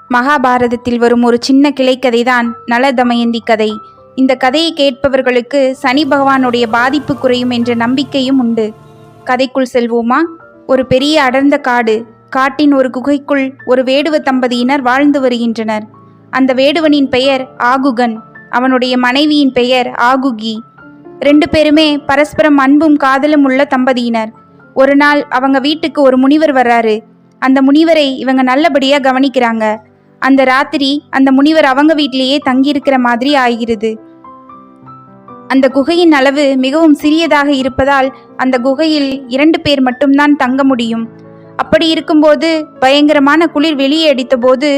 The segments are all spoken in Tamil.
மகாபாரதத்தில் வரும் ஒரு சின்ன கிளைக்கதைதான் நல தமயந்தி கதை. இந்த கதையை கேட்பவர்களுக்கு சனி பகவானுடைய பாதிப்பு குறையும் என்ற நம்பிக்கையும் உண்டு. கதைக்குள் செல்வோமா? ஒரு பெரிய அடர்ந்த காடு. காட்டின் ஒரு குகைக்குள் ஒரு வேடுவ தம்பதியினர் வாழ்ந்து வருகின்றனர். அந்த வேடுவனின் பெயர் ஆகுகன், அவனுடைய மனைவியின் பெயர் ஆகுகி. 2 பேருமே பரஸ்பரம் அன்பும் காதலும் உள்ள தம்பதியினர். ஒரு நாள் அவங்க வீட்டுக்கு ஒரு முனிவர் வர்றாரு. அந்த முனிவரை இவங்க நல்லபடியா கவனிக்கிறாங்க. அந்த ராத்திரி அந்த முனிவர் அவங்க வீட்டிலேயே தங்கியிருக்கிற மாதிரி ஆகிறது. அந்த குகையின் அளவு மிகவும் சிறியதாக இருப்பதால் அந்த குகையில் 2 பேர் மட்டும்தான் தங்க முடியும். அப்படி இருக்கும்போது பயங்கரமான குளிர் வெளியே அடித்த போது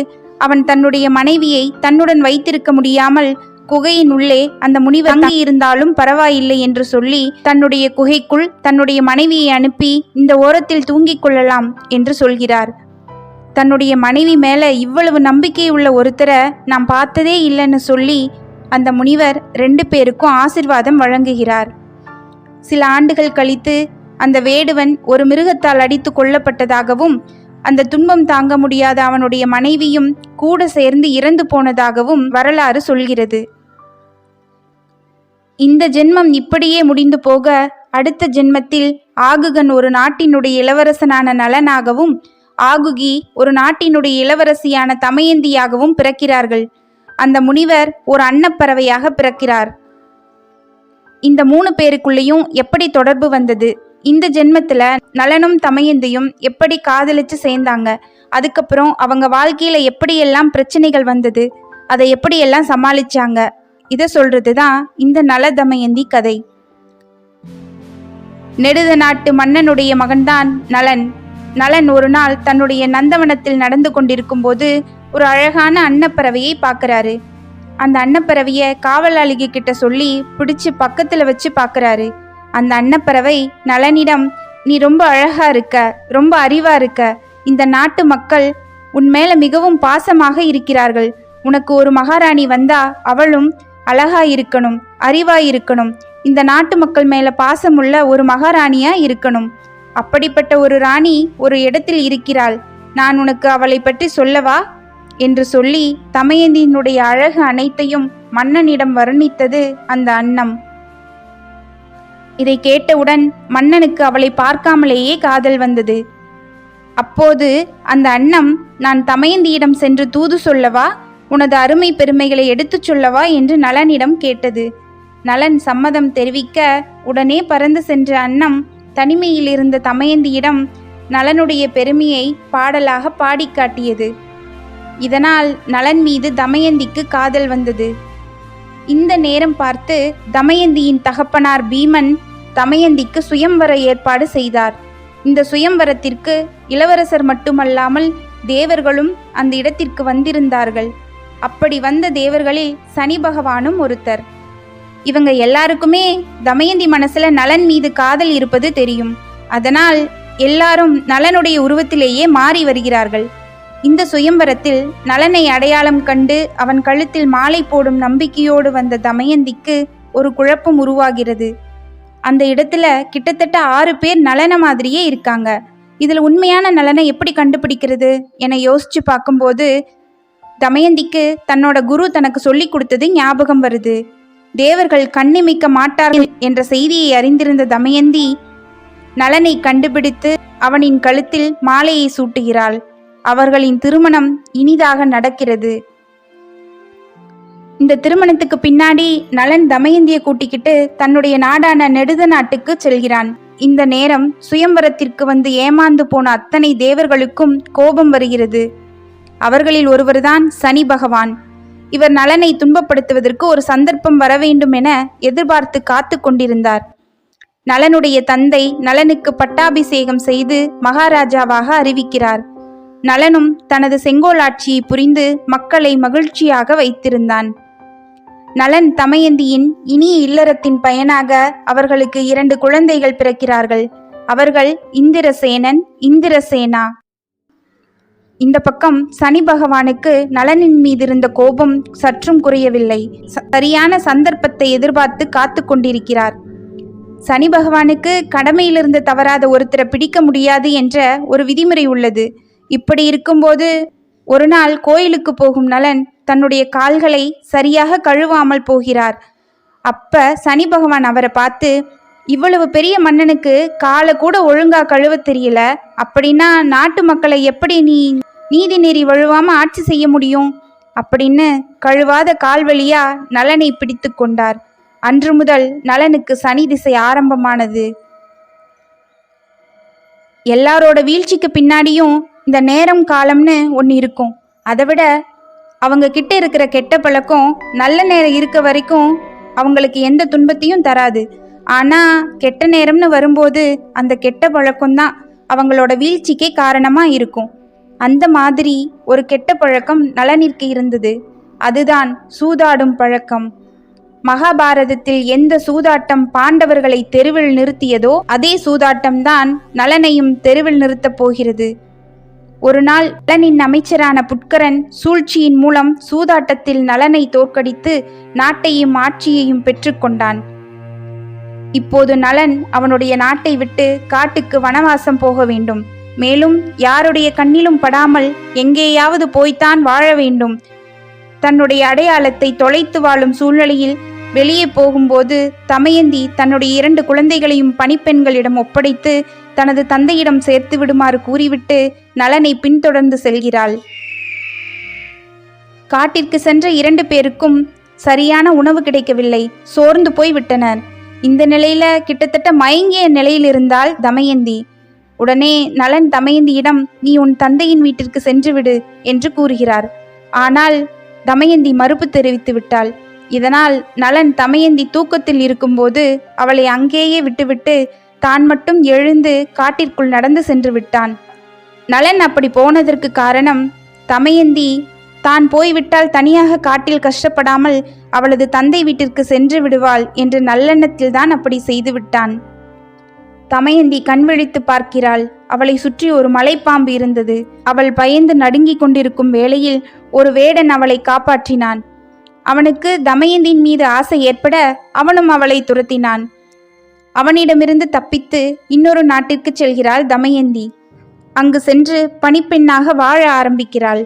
அவன் தன்னுடைய மனைவியை தன்னுடன் வைத்திருக்க முடியாமல் குகையின் உள்ளே அந்த முனிவர் தங்கி இருந்தாலும் பரவாயில்லை என்று சொல்லி தன்னுடைய குகைக்குள் தன்னுடைய மனைவியை அனுப்பி இந்த ஓரத்தில் தூங்கிக் கொள்ளலாம் என்று சொல்கிறார். தன்னுடைய மனைவி மேல இவ்வளவு நம்பிக்கை உள்ள ஒருத்தரை நாம் பார்த்ததே இல்லைன்னு சொல்லி அந்த முனிவர் 2 பேருக்கும் ஆசிர்வாதம் வழங்குகிறார். சில ஆண்டுகள் கழித்து அந்த வேடுவன் ஒரு மிருகத்தால் அடித்து கொல்லப்பட்டதாகவும் அந்த துன்பம் தாங்க முடியாத அவனுடைய மனைவியும் கூட சேர்ந்து இறந்து போனதாகவும் வரலாறு சொல்கிறது. இந்த ஜென்மம் இப்படியே முடிந்து போக அடுத்த ஜென்மத்தில் ஆகுகன் ஒரு நாட்டினுடைய இளவரசனான நலனாகவும் ஆகுகி ஒரு நாட்டினுடைய இளவரசியான தமயந்தியாகவும் பிறக்கிறார்கள். அந்த முனிவர் ஒரு அன்னப்பறவையாக பிறக்கிறார். இந்த 3 பேருக்குள்ளேயும் எப்படி தொடர்பு வந்தது? இந்த ஜென்மத்துல நலனும் தமயந்தியும் எப்படி காதலிச்சு சேர்ந்தாங்க? அதுக்கப்புறம் அவங்க வாழ்க்கையில எப்படியெல்லாம் பிரச்சனைகள் வந்தது? அதை எப்படியெல்லாம் சமாளிச்சாங்க? இதை சொல்றதுதான் இந்த நல தமயந்தி கதை. நெடுத நாட்டு மன்னனுடைய மகன்தான் நலன். நலன் ஒரு நாள் தன்னுடைய நந்தவனத்தில் நடந்து கொண்டிருக்கும் போது ஒரு அழகான அன்னப்பறவையை பார்க்கறாரு. அந்த அன்னப்பறவையை காவலாளிக கிட்ட சொல்லி பிடிச்சு பக்கத்துல வச்சு பார்க்கறாரு. அந்த அன்னப்பறவை நலனிடம், நீ ரொம்ப அழகா இருக்க, ரொம்ப அறிவா இருக்க, இந்த நாட்டு மக்கள் உன் மேல மிகவும் பாசமாக இருக்கிறார்கள். உனக்கு ஒரு மகாராணி வந்தா அவளும் அழகா இருக்கணும், அறிவா இருக்கணும், இந்த நாட்டு மக்கள் மேல பாசமுள்ள ஒரு மகாராணியா இருக்கணும். அப்படிப்பட்ட ஒரு ராணி ஒரு இடத்தில் இருக்கிறாள், நான் உனக்கு அவளை பற்றி சொல்லவா என்று சொல்லி தமயந்தியினுடைய அழகு அனைத்தையும் மன்னனிடம் வர்ணித்தது அந்த அன்னம். இதை கேட்டவுடன் மன்னனுக்கு அவளை பார்க்காமலேயே காதல் வந்தது. அப்போது அந்த அன்னம், நான் தமயந்தியிடம் சென்று தூது சொல்லவா, உனது அருமை பெருமைகளை எடுத்துச் சொல்லவா என்று நலனிடம் கேட்டது. நலன் சம்மதம் தெரிவிக்க உடனே பறந்து சென்ற அன்னம் தனிமையில் இருந்த தமயந்தியிடம் நலனுடைய பெருமையை பாடலாக பாடி காட்டியது. இதனால் நலன் மீது தமயந்திக்கு காதல் வந்தது. இந்த நேரம் பார்த்து தமயந்தியின் தகப்பனார் பீமன் தமயந்திக்கு சுயம்வர ஏற்பாடு செய்தார். இந்த சுயம்வரத்திற்கு இளவரசர் மட்டுமல்லாமல் தேவர்களும் அந்த இடத்திற்கு வந்திருந்தார்கள். அப்படி வந்த தேவர்களில் சனி பகவானும் ஒருத்தர். இவங்க எல்லாருக்குமே தமயந்தி மனசுல நலன் மீது காதல் இருப்பது தெரியும். அதனால் எல்லாரும் நலனுடைய உருவத்திலேயே மாறி வருகிறார்கள். இந்த சுயம்வரத்தில் நலனை அடையாளம் கண்டு அவன் கழுத்தில் மாலை போடும் நம்பிக்கையோடு வந்த தமயந்திக்கு ஒரு குழப்பம் உருவாகிறது. அந்த இடத்துல கிட்டத்தட்ட 6 பேர் நலன மாதிரியே இருக்காங்க. இதுல உண்மையான நலனை எப்படி கண்டுபிடிக்கிறது என யோசிச்சு பார்க்கும்போது தமயந்திக்கு தன்னோட குரு தனக்கு சொல்லி கொடுத்தது ஞாபகம் வருது. தேவர்கள் கண்ணிமைக்க மாட்டார்கள் என்ற செய்தியை அறிந்திருந்த தமயந்தி நலனை கண்டுபிடித்து அவனின் கழுத்தில் மாலையை சூட்டுகிறாள். அவர்களின் திருமணம் இனிதாக நடக்கிறது. இந்த திருமணத்துக்கு பின்னாடி நலன் தமயந்தியை கூட்டிக்கிட்டு தன்னுடைய நாடான நெடுத நாட்டுக்கு செல்கிறான். இந்த நேரம் சுயம்வரத்திற்கு வந்து ஏமாந்து போன அத்தனை தேவர்களுக்கும் கோபம் வருகிறது. அவர்களில் ஒருவர்தான் சனி பகவான். இவர் நலனை துன்பப்படுத்துவதற்கு ஒரு சந்தர்ப்பம் வர வேண்டும் என எதிர்பார்த்து காத்து கொண்டிருந்தார். நலனுடைய தந்தை நலனுக்கு பட்டாபிஷேகம் செய்து மகாராஜாவாக அறிவிக்கிறார். நலனும் தனது செங்கோல் ஆட்சியை புரிந்து மக்களை மகிழ்ச்சியாக வைத்திருந்தான். நலன் தமயந்தியின் இனிய இல்லறத்தின் பயனாக அவர்களுக்கு 2 குழந்தைகள் பிறக்கிறார்கள். அவர்கள் இந்திரசேனன், இந்திரசேனா. இந்த பக்கம் சனி பகவானுக்கு நலனின் மீது இருந்த கோபம் சற்றும் குறையவில்லை. சரியான சந்தர்ப்பத்தை எதிர்பார்த்து காத்து கொண்டிருக்கிறார். சனி பகவானுக்கு கடமையிலிருந்து தவறாத ஒருத்தரை பிடிக்க முடியாது என்ற ஒரு விதிமுறை உள்ளது. இப்படி இருக்கும்போது ஒரு நாள் கோயிலுக்கு போகும் நலன் தன்னுடைய கால்களை சரியாக கழுவாமல் போகிறார். அப்ப சனி பகவான் அவரை பார்த்து, இவ்வளவு பெரிய மன்னனுக்கு காலை கூட ஒழுங்கா கழுவ தெரியல, அப்படின்னா நாட்டு மக்களை எப்படி நீ நீதி நெறி வழுவாம ஆட்சி செய்ய முடியும் அப்படின்னு கழுவாத கால் வழியா நலனை பிடித்து கொண்டார். அன்று முதல் நலனுக்கு சனி திசை ஆரம்பமானது. எல்லாரோட வீழ்ச்சிக்கு பின்னாடியும் இந்த நேரம் காலம்னு ஒன்று இருக்கும். அதை விட அவங்க கிட்ட இருக்கிற கெட்ட பழக்கம் நல்ல நேரம் இருக்க வரைக்கும் அவங்களுக்கு எந்த துன்பத்தையும் தராது. ஆனால் கெட்ட நேரம்னு வரும்போது அந்த கெட்ட பழக்கம்தான் அவங்களோட வீழ்ச்சிக்கே காரணமாக இருக்கும். அந்த மாதிரி ஒரு கெட்ட பழக்கம் நலனிற்கு இருந்தது. அதுதான் சூதாடும் பழக்கம். மகாபாரதத்தில் எந்த சூதாட்டம் பாண்டவர்களை தெருவில் நிறுத்தியதோ அதே சூதாட்டம்தான் நலனையும் தெருவில் நிறுத்தப் போகிறது. ஒரு நாள் நலனின் அமைச்சரான புட்கரன் சூழ்ச்சியின் மூலம் சூதாட்டத்தில் நலனை தோற்கடித்து நாட்டையும் ஆட்சியையும் பெற்றுக்கொண்டான். இப்போது நலன் அவனுடைய நாட்டை விட்டு காட்டுக்கு வனவாசம் போக வேண்டும். மேலும் யாருடைய கண்ணிலும் படாமல் எங்கேயாவது போய்த்தான் வாழ வேண்டும். தன்னுடைய அடையாளத்தை தொலைத்து வாழும் சூழ்நிலையில் வெளியே போகும்போது தமயந்தி தன்னுடைய 2 குழந்தைகளையும் பணிப்பெண்களிடம் ஒப்படைத்து தனது தந்தையிடம் சேர்த்து விடுமாறு கூறிவிட்டு நலனை பின்தொடர்ந்து செல்கிறாள். காட்டிற்கு சென்ற 2 பேருக்கும் சரியான உணவு கிடைக்கவில்லை. சோர்ந்து போய் விட்டனர். இந்த நிலையில கிட்டத்தட்ட மயங்கிய நிலையில் இருந்தால் தமயந்தி. உடனே நலன் தமயந்தியிடம், நீ உன் தந்தையின் வீட்டிற்கு சென்று விடு என்று கூறுகிறார். ஆனால் தமயந்தி மறுப்பு தெரிவித்து விட்டாள். இதனால் நலன் தமயந்தி தூக்கத்தில் இருக்கும்போது அவளை அங்கேயே விட்டுவிட்டு தான் மட்டும் எழுந்து காட்டிற்குள் நடந்து சென்று விட்டான். நலன் அப்படி போனதற்கு காரணம், தமயந்தி தான் போய்விட்டால் தனியாக காட்டில் கஷ்டப்படாமல் அவளது தந்தை வீட்டிற்கு சென்று விடுவாள் என்ற நல்லெண்ணத்தில் தான் அப்படி செய்து விட்டான். தமயந்தி கண் விழித்து பார்க்கிறாள். அவளை சுற்றி ஒரு மலைப்பாம்பு இருந்தது. அவள் பயந்து நடுங்கிக் கொண்டிருக்கும் வேளையில் ஒரு வேடன் அவளை காப்பாற்றினான். அவனுக்கு தமயந்தின் மீது ஆசை ஏற்பட அவனும் அவளை துரத்தினான். அவனிடமிருந்து தப்பித்து இன்னொரு நாட்டிற்கு செல்கிறாள் தமயந்தி. அங்கு சென்று பணிப்பெண்ணாக வாழ ஆரம்பிக்கிறாள்.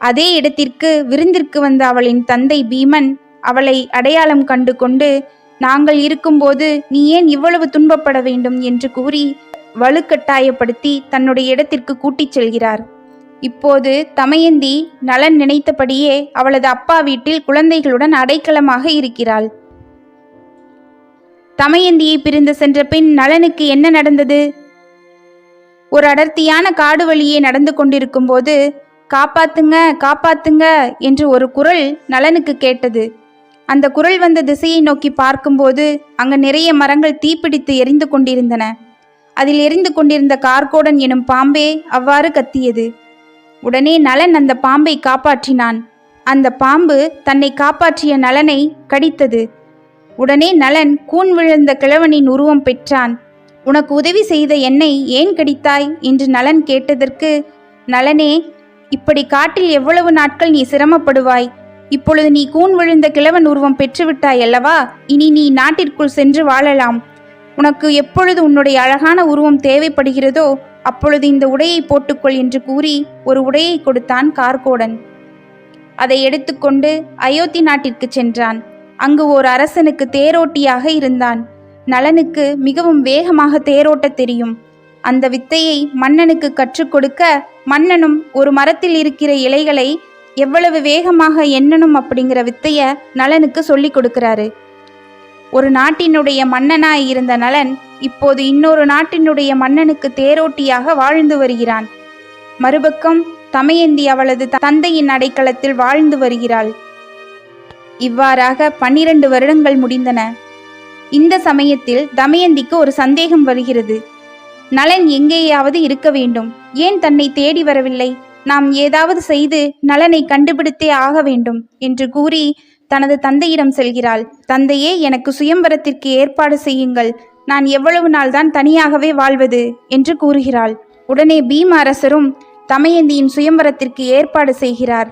அதே இடத்திற்கு விருந்திற்கு வந்த அவளின் தந்தை பீமன் அவளை அடையாளம் கண்டு கொண்டு, நாங்கள் இருக்கும்போது நீ ஏன் இவ்வளவு துன்பப்பட வேண்டும் என்று கூறி வலுக்கட்டாயப்படுத்தி தன்னுடைய இடத்திற்கு கூட்டிச் செல்கிறார். இப்போது தமயந்தி நலன் நினைத்தபடியே அவளது அப்பா வீட்டில் குழந்தைகளுடன் அடைக்கலமாக இருக்கிறாள். தமயந்தியை பிரிந்து சென்ற பின் நலனுக்கு என்ன நடந்தது? ஒரு அடர்த்தியான காடு வழியே நடந்து கொண்டிருக்கும் போது, காப்பாத்துங்க காப்பாத்துங்க என்று ஒரு குரல் நலனுக்கு கேட்டது. அந்த குரல் வந்த திசையை நோக்கி பார்க்கும்போது அங்கு நிறைய மரங்கள் தீப்பிடித்து எரிந்து கொண்டிருந்தன. அதில் எரிந்து கொண்டிருந்த கார்கோடன் எனும் பாம்பே அவ்வாறு கத்தியது. உடனே நலன் அந்த பாம்பை காப்பாற்றினான். அந்த பாம்பு தன்னை காப்பாற்றிய நலனை கடித்தது. உடனே நலன் கூன் விழுந்த கிழவனின் உருவம் பெற்றான். உனக்கு உதவி செய்த என்னை ஏன் கடித்தாய் என்று நலன் கேட்டதற்கு, நலனே, இப்படி காட்டில் எவ்வளவு நாட்கள் நீ சிரமப்படுவாய். இப்பொழுது நீ கூன் விழுந்த கிழவன் உருவம் பெற்றுவிட்டாய் அல்லவா? இனி நீ நாட்டிற்குள் சென்று வாழலாம். உனக்கு எப்பொழுது உன்னுடைய அழகான உருவம் தேவைப்படுகிறதோ அப்பொழுது இந்த உடையை போட்டுக்கொள் என்று கூறி ஒரு உடையை கொடுத்தான் கார்கோடன். அதை எடுத்துக்கொண்டு அயோத்தி நாட்டிற்கு சென்றான். அங்கு ஓர் அரசனுக்கு தேரோட்டியாக இருந்தான். நலனுக்கு மிகவும் வேகமாக தேரோட்ட தெரியும். அந்த வித்தையை மன்னனுக்கு கற்றுக் கொடுக்க மன்னனும் ஒரு மரத்தில் இருக்கிற இலைகளை எவ்வளவு வேகமாக எண்ணணும் அப்படிங்கிற வித்தைய நலனுக்கு சொல்லி கொடுக்கிறாரு. ஒரு நாட்டினுடைய மன்னனாய் இருந்த நலன் இப்போது இன்னொரு நாட்டினுடைய மன்னனுக்கு தேரோட்டியாக வாழ்ந்து வருகிறான். மறுபக்கம் தமயந்தி அவளது தந்தையின் அடைக்கலத்தில் வாழ்ந்து வருகிறாள். இவ்வாறாக 12 வருடங்கள் முடிந்தன. இந்த சமயத்தில் தமயந்திக்கு ஒரு சந்தேகம் வருகிறது. நலன் எங்கேயாவது இருக்க வேண்டும். ஏன் தன்னை தேடி வரவில்லை? நாம் ஏதாவது செய்து நலனை கண்டுபிடித்தே ஆக வேண்டும் என்று கூறி தனது தந்தையிடம் செல்கிறாள். தந்தையே, எனக்கு சுயம்பரத்திற்கு ஏற்பாடு செய்யுங்கள். நான் எவ்வளவு நாள் தான் தனியாகவே வாழ்வது என்று கூறுகிறாள். உடனே பீம அரசரும் தமயந்தியின் சுயம்பரத்திற்கு ஏற்பாடு செய்கிறார்.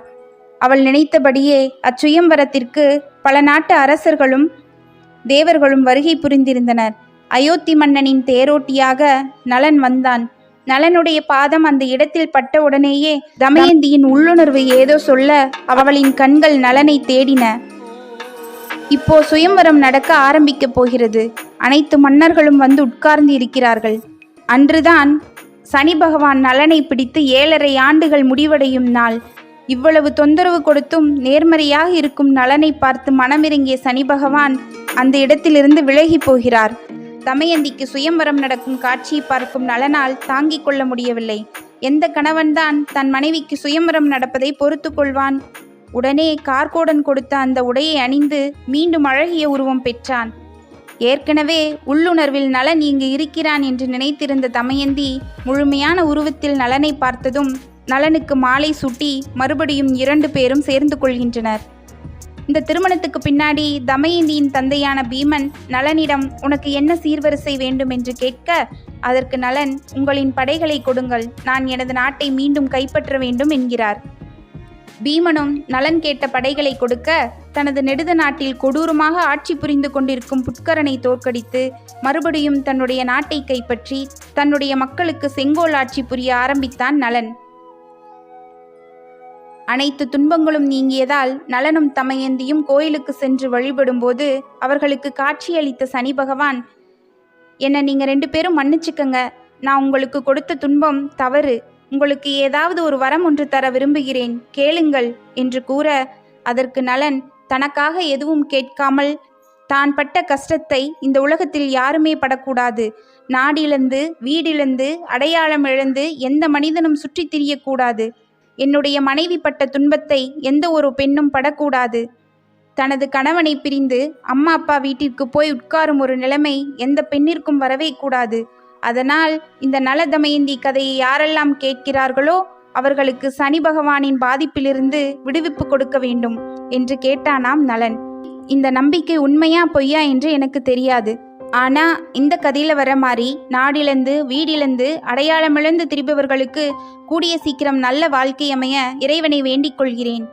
அவள் நினைத்தபடியே அச்சுயம்பரத்திற்கு பல நாட்டு அரசர்களும் தேவர்களும் வருகை புரிந்திருந்தனர். அயோத்தி மன்னனின் தேரோட்டியாக நலன் வந்தான். நலனுடைய பாதம் அந்த இடத்தில் பட்ட உடனேயே தமயந்தியின் உள்ளுணர்வு ஏதோ சொல்ல அவளின் கண்கள் நலனை தேடின. இப்போ சுயம்வரம் நடக்க ஆரம்பிக்கப் போகிறது. அனைத்து மன்னர்களும் வந்து உட்கார்ந்து இருக்கிறார்கள். அன்றுதான் சனி பகவான் நலனை பிடித்து 7.5 ஆண்டுகள் முடிவடையும் நாள். இவ்வளவு தொந்தரவு கொடுத்தும் நேர்மறையாக இருக்கும் நலனை பார்த்து மனமிறங்கிய சனி பகவான் அந்த இடத்திலிருந்து விலகி போகிறார். தமயந்திக்கு சுயம்வரம் நடக்கும் காட்சியை பார்க்கும் நலனால் தாங்கிக் கொள்ள முடியவில்லை. எந்த கணவன்தான் தன் மனைவிக்கு சுயம்வரம் நடப்பதை பொறுத்து கொள்வான்? உடனே கார்கோடன் கொடுத்த அந்த உடையை அணிந்து மீண்டும் அழகிய உருவம் பெற்றான். ஏற்கனவே உள்ளுணர்வில் நலன் இங்கு இருக்கிறான் என்று நினைத்திருந்த தமயந்தி முழுமையான உருவத்தில் நலனை பார்த்ததும் நலனுக்கு மாலை சூட்டி மறுபடியும் 2 பேரும் சேர்ந்து கொள்கின்றனர். இந்த திருமணத்துக்கு பின்னாடி தமயந்தியின் தந்தையான பீமன் நலனிடம் உனக்கு என்ன சீர்வரிசை வேண்டும் என்று கேட்க, அதற்கு நலன், உங்களின் படைகளை கொடுங்கள், நான் எனது நாட்டை மீண்டும் கைப்பற்ற வேண்டும் என்கிறார். பீமனும் நலன் கேட்ட படைகளை கொடுக்க தனது நெடுத நாட்டில் கொடூரமாக ஆட்சி புரிந்து கொண்டிருக்கும் புட்கரனை தோற்கடித்து மறுபடியும் தன்னுடைய நாட்டை கைப்பற்றி தன்னுடைய மக்களுக்கு செங்கோல் ஆட்சி புரிய ஆரம்பித்தான் நலன். அனைத்து துன்பங்களும் நீங்கியதால் நலனும் தமயந்தியும் கோயிலுக்கு சென்று வழிபடும்போது அவர்களுக்கு காட்சியளித்த சனி பகவான், என்னை நீங்க 2 பேரும் மன்னிச்சுக்கங்க, நான் உங்களுக்கு கொடுத்த துன்பம் தவறு, உங்களுக்கு ஏதாவது ஒரு வரம் ஒன்று தர விரும்புகிறேன், கேளுங்கள் என்று கூற, அதற்கு நலன் தனக்காக எதுவும் கேட்காமல் தான் பட்ட கஷ்டத்தை இந்த உலகத்தில் யாருமே படக்கூடாது, நாடிழந்து வீடிழந்து அடையாளம் இழந்து எந்த மனிதனும் சுற்றி திரியக்கூடாது, என்னுடைய மனைவி பட்ட துன்பத்தை எந்த ஒரு பெண்ணும் படக்கூடாது, தனது கணவனை பிரிந்து அம்மா அப்பா வீட்டிற்கு போய் உட்காரும் ஒரு நிலைமை எந்த பெண்ணிற்கும் வரவே கூடாது, அதனால் இந்த நல தமயந்தி கதையை யாரெல்லாம் கேட்கிறார்களோ அவர்களுக்கு சனி பகவானின் பாதிப்பிலிருந்து விடுவிப்பு கொடுக்க வேண்டும் என்று கேட்டானாம் நலன். இந்த நம்பிக்கை உண்மையா பொய்யா என்று எனக்கு தெரியாது. ஆனா இந்த கதையில வர மாதிரி நாடிழந்து வீடிழந்து அடையாளமிழந்து திரிபவர்களுக்கு கூடிய சீக்கிரம் நல்ல வாழ்க்கை அமைய இறைவனை வேண்டிக் கொள்கிறேன்.